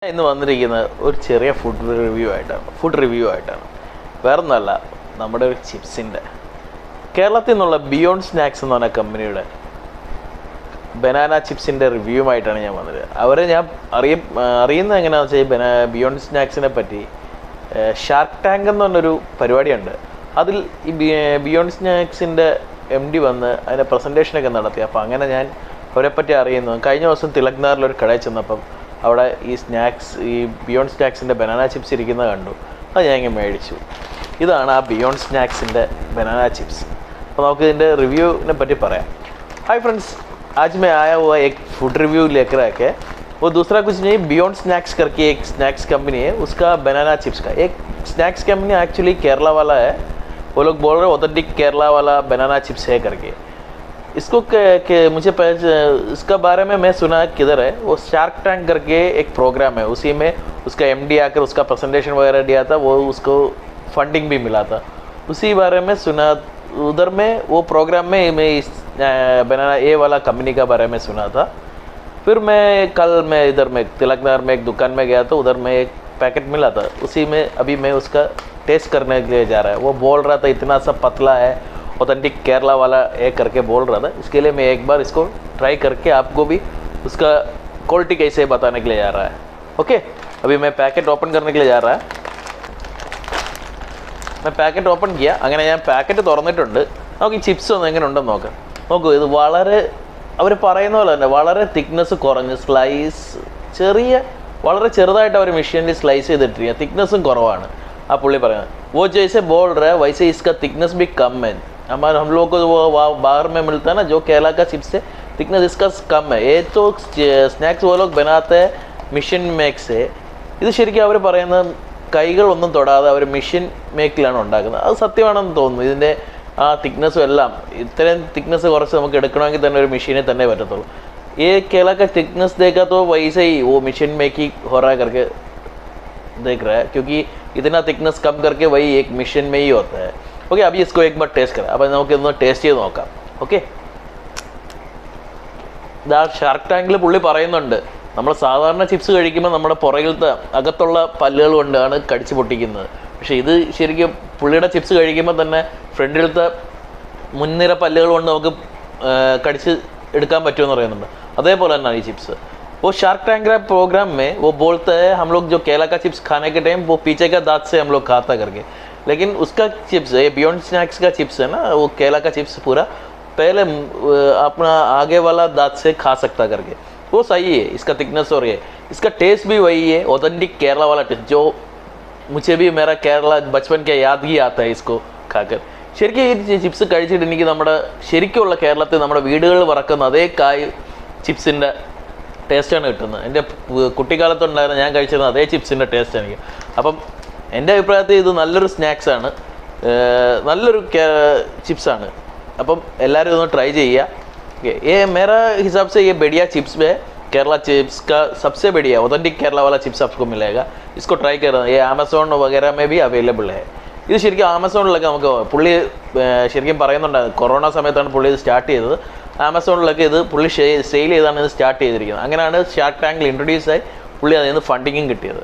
ഇന്ന് വന്നിരിക്കുന്നത് ഒരു ചെറിയ ഫുഡ് റിവ്യൂ ആയിട്ടാണ്. വേറൊന്നുമല്ല, നമ്മുടെ ഒരു ചിപ്സിൻ്റെ കേരളത്തിൽ നിന്നുള്ള ബിയോണ്ട് സ്നാക്സ് എന്ന് പറഞ്ഞ കമ്പനിയുടെ ബനാന ചിപ്സിൻ്റെ റിവ്യൂമായിട്ടാണ് ഞാൻ വന്നത്. അവരെ ഞാൻ അറിയുന്നത് എങ്ങനെയാണെന്ന് വെച്ചാൽ ബിയോണ്ട് സ്നാക്സിനെ പറ്റി ഷാർക്ക് ടാങ്ക് എന്ന് പറഞ്ഞൊരു പരിപാടിയുണ്ട്. അതിൽ ഈ ബിയോണ്ട് സ്നാക്സിൻ്റെ MD വന്ന് അതിൻ്റെ പ്രസൻറ്റേഷനൊക്കെ നടത്തി. അപ്പോൾ അങ്ങനെ ഞാൻ അവരെപ്പറ്റി അറിയുന്നു. കഴിഞ്ഞ ദിവസം തിലക് നഗറിലൊരു കടയിൽ ചെന്നപ്പം അവിടെ ഈ ബിയോണ്ട് സ്നാക്സിൻ്റെ ബനാന ചിപ്സ് ഇരിക്കുന്നത് കണ്ടു. അത് ഞാൻ ഇങ്ങനെ മേടിച്ചു. ഇതാണ് ആ ബിയോണ്ട് സ്നാക്സിൻ്റെ ബനാന ചിപ്സ്. അപ്പോൾ നമുക്ക് ഇതിൻ്റെ റിവ്യൂവിനെ പറ്റി പറയാം. हाय फ्रेंड्स, आज मैं आया हुआ एक फूड रिव्यू लेकर आके वो दूसरा कुछ नहीं, बियॉन्ड स्नैक्स करके एक स्नैक्स कंपनी है, उसका बनाना चिप्स का एक स्नैक्स कंपनी एक्चुअली केरला वाला है. वो लोग बोल रहे हैं ऑथेंटिक केरला वाला बनाना चिप्स है करके. इसको मुझे इसका बारे में मैं सुना किधर है, वो शार्क टैंक करके एक प्रोग्राम है, उसी में उसका MD आकर उसका प्रेजेंटेशन वगैरह दिया था. वो उसको फंडिंग भी मिला था. उसी बारे में सुना. उधर में वो प्रोग्राम में मैं इस बनाना ए वाला कंपनी का बारे में सुना था. फिर कल मैं इधर में तिलक नगर में एक दुकान में गया तो उधर में एक पैकेट मिला था. उसी में अभी मैं उसका टेस्ट करने के लिए जा रहा है. वो बोल रहा था इतना सा पतला है, ऑथेंटिक केरला वाला एक करके बोल रहा था. इसके लिए मैं एक बार इसको ट्राई करके आपको भी उसका क्वालिटी कैसे बताने के लिए जा रहा है. ओके, अभी मैं पैकेट ओपन करने के लिए जा रहा है. मैं पैकेट ओपन किया. അങ്ങനെ ഞാൻ പാക്കറ്റ് തുറന്നിട്ടുണ്ട്. നമുക്ക് ഈ ചിപ്സ് ഒന്ന് എങ്ങനെ ഉണ്ടെന്ന് നോക്കാം. നോക്കൂ, ഇത് വളരെ അവർ പറയുന്ന പോലെ തന്നെ വളരെ തിക്നെസ് കുറഞ്ഞ് വളരെ ചെറുതായിട്ട് അവർ മെഷീനിൽ സ്ലൈസ് ചെയ്തിട്ടിരിക്കുക. തിക്നെസ്സും കുറവാണ് ആ പുള്ളി പറയുന്നത്. वो जैसे बोल रहा है वैसे इसका थिकनेस भी कम है. हम लोग को वो बाहर में मिलता है ना जो केला का चिप्स है, थिकनेस इसका कम है. ये तो स्नैक्स वो लोग बनाते हैं मिशन मेक से. ഇത് ശരിക്കും അവർ പറയുന്നത് കൈകളൊന്നും തൊടാതെ അവർ മെഷീൻ മേക്കിലാണ് ഉണ്ടാക്കുന്നത്. അത് സത്യമാണെന്ന് തോന്നുന്നു. ഇതിൻ്റെ ആ തിക്നെസ്സും എല്ലാം ഇത്രയും തിക്നെസ് കുറച്ച് നമുക്ക് എടുക്കണമെങ്കിൽ തന്നെ ഒരു മെഷീനെ തന്നെ പറ്റത്തുള്ളൂ. ये केला का थिकनेस देखा तो वैसे ही वो मशीन में ही हो रहा है करके देख रहा है, क्योंकि इतना थिकनेस कम करके वही एक मशीन में ही होता है. ओके, अभी इसको एक बार टेस्ट करें. अब നമുക്ക് ഇതൊന്ന് ടേസ്റ്റ് ചെയ്ത് നോക്കാം. ഓക്കെ, ഇതാ ഷാർക്ക് ടാങ്കിൽ പുള്ളി പറയുന്നുണ്ട്, നമ്മൾ സാധാരണ ചിപ്സ് കഴിക്കുമ്പോൾ നമ്മുടെ പുറകിലത്തെ അകത്തുള്ള പല്ലുകൾ കൊണ്ടാണ് കടിച്ച് പൊട്ടിക്കുന്നത്. പക്ഷേ ഇത് ശരിക്കും പുള്ളിയുടെ ചിപ്സ് കഴിക്കുമ്പോൾ തന്നെ ഫ്രണ്ടിലത്തെ മുൻനിര പല്ലുകൾ കൊണ്ട് നമുക്ക് കടിച്ച് എടുക്കാൻ പറ്റുമെന്ന് പറയുന്നുണ്ട്. അതേപോലെ തന്നെയാണ് ഈ ചിപ്സ്. वो शार्क टैंक प्रोग्राम में वो बोलते हैं हम लोग जो केला का चिप्स खाने के टाइम वो पीछे का दांत से हम लोग खाता करके, लेकिन उसका चिप्स है बियॉन्ड स्नैक्स का चिप्स है ना, वो केला का चिप्स पूरा पहले अपना आगे वाला दांत से खा सकता करके. वो सही है, इसका थिकनेस और ये इसका टेस्ट भी वही है, ऑथेंटिक केरला वाला टेस्ट जो मुझे भी मेरा केरला बचपन के याद ही आता है इसको खाकर. ശരിക്കും ഈ ചിപ്സ് കഴിച്ചിട്ട് എനിക്ക് നമ്മുടെ ശരിക്കുള്ള കേരളത്തിൽ നമ്മുടെ വീടുകളിൽ വറക്കുന്ന അതേ കായ് ചിപ്സിൻ്റെ ടേസ്റ്റാണ് കിട്ടുന്നത്. എൻ്റെ കുട്ടിക്കാലത്തുണ്ടായിരുന്ന ഞാൻ കഴിച്ചിരുന്ന അതേ ചിപ്സിൻ്റെ ടേസ്റ്റ് എനിക്ക്. അപ്പം എൻ്റെ അഭിപ്രായത്തിൽ ഇത് നല്ലൊരു സ്നാക്സാണ്, നല്ലൊരു ചിപ്സാണ്. അപ്പം എല്ലാവരും ഇതൊന്ന് ട്രൈ ചെയ്യുക. ये मेरा हिसाब से ये बढ़िया चिप्स है. केरला चिप्स का सबसे बढ़िया ऑथेंटिक केरला वाला चिप्स आपको मिलेगा. इसको ट्राई करना. ये अमेज़ोन वगैरह में भी अवेलेबल है. ഇത് ശരിക്കും ആമസോണിലൊക്കെ നമുക്ക് പുള്ളി ശരിക്കും പറയുന്നുണ്ടായിരുന്നു, കൊറോണ സമയത്താണ് പുള്ളി ഇത് സ്റ്റാർട്ട് ചെയ്തത്. ആമസോണിലൊക്കെ ഇത് പുള്ളി സെയിൽ ചെയ്താണ് ഇത് സ്റ്റാർട്ട് ചെയ്തിരിക്കുന്നത്. അങ്ങനെയാണ് ഷാർക്ക് ടാങ്കിൽ ഇൻട്രൊഡ്യൂസ് ആയി പുള്ളി അതിൽ നിന്ന് ഫണ്ടിങ്ങും കിട്ടിയത്.